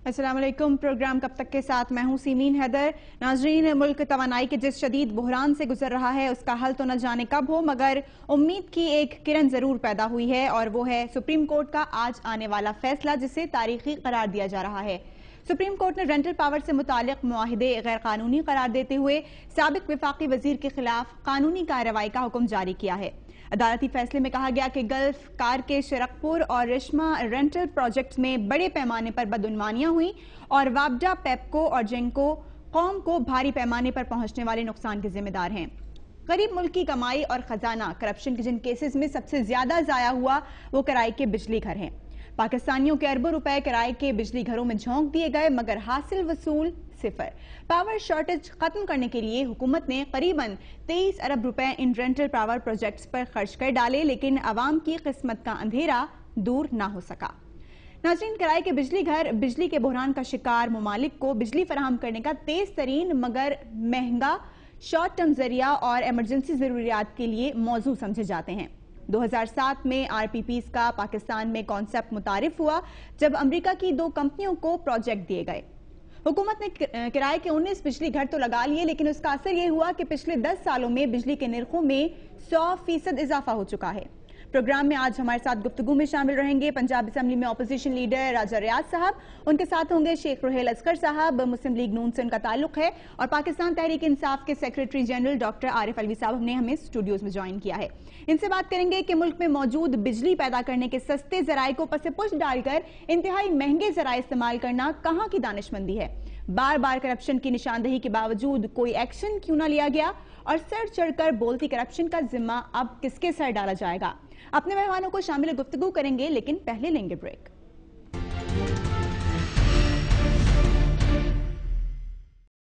अस्सलाम वालेकुम। प्रोग्राम कब तक के साथ मैं हूं सीमीन हैदर। नाजरीन, मुल्क तवानाई के जिस शदीद बुहरान से गुजर रहा है उसका हल तो न जाने कब हो, मगर उम्मीद की एक किरण जरूर पैदा हुई है और वो है सुप्रीम कोर्ट का आज आने वाला फैसला, जिसे तारीखी करार दिया जा रहा है। सुप्रीम कोर्ट ने रेंटल पावर से मुतालिक मुआहिदे गैर कानूनी करार देते हुए साबिक विफाकी वजीर के खिलाफ कानूनी कार्रवाई का हुक्म जारी किया है। अदालती फैसले में कहा गया कि गल्फ कार के शरकपुर और रिश्मा रेंटल प्रोजेक्ट्स में बड़े पैमाने पर बदउनवानियां हुई और वाबडा, पेप्को और जेंको कौम को भारी पैमाने पर पहुंचने वाले नुकसान के जिम्मेदार हैं। गरीब मुल्क की कमाई और खजाना करप्शन के जिन केसेस में सबसे ज्यादा जाया हुआ वो किराए के बिजली घर हैं। पाकिस्तानियों के अरबों रुपए किराए के बिजली घरों में झोंक दिए गए, मगर हासिल वसूल सिफर। पावर शॉर्टेज खत्म करने के लिए हुकूमत ने करीबन 23 अरब रुपए इन रेंटल पावर प्रोजेक्ट्स पर खर्च कर डाले, लेकिन अवाम की किस्मत का अंधेरा दूर ना हो सका। नाज़रीन, किराए के बिजली घर बिजली के बहरान का शिकार ममालिक को बिजली फराहम करने का तेज तरीन मगर महंगा शॉर्ट टर्म जरिया और इमरजेंसी जरूरियात के लिए मौजू समझे जाते हैं। 2007 में आरपीपीज का पाकिस्तान में कॉन्सेप्ट मुतारिफ हुआ, जब अमेरिका की 2 कंपनियों को प्रोजेक्ट दिए गए। हुकूमत ने किराए के 19 बिजली घर तो लगा लिए, लेकिन उसका असर यह हुआ कि पिछले 10 सालों में बिजली के निर्खों में 100% इजाफा हो चुका है। प्रोग्राम में आज हमारे साथ गुफ्तगू में शामिल रहेंगे पंजाब असेंबली में अपोजिशन लीडर राजा रियाज साहब, उनके साथ होंगे शेख रुहेल असगर साहब, मुस्लिम लीग नून से उनका ताल्लुक है, और पाकिस्तान तहरीक इंसाफ के secretary general doctor Arif Alvi साहब ने हमें स्टूडियोज में ज्वाइन किया है। इनसे बात करेंगे कि मुल्क में मौजूद बिजली पैदा करने के सस्ते जराये को पसे पुश डालकर इंतहाई महंगे जराये इस्तेमाल करना कहाँ की दानिशमंदी है। बार बार करप्शन की निशानदेही के बावजूद कोई एक्शन क्यों ना लिया गया, और सर चढ़कर बोलती करप्शन का जिम्मा अब किसके सर डाला जाएगा। अपने मेहमानों को शामिल गुफ्तगू करेंगे, लेकिन पहले लेंगे ब्रेक।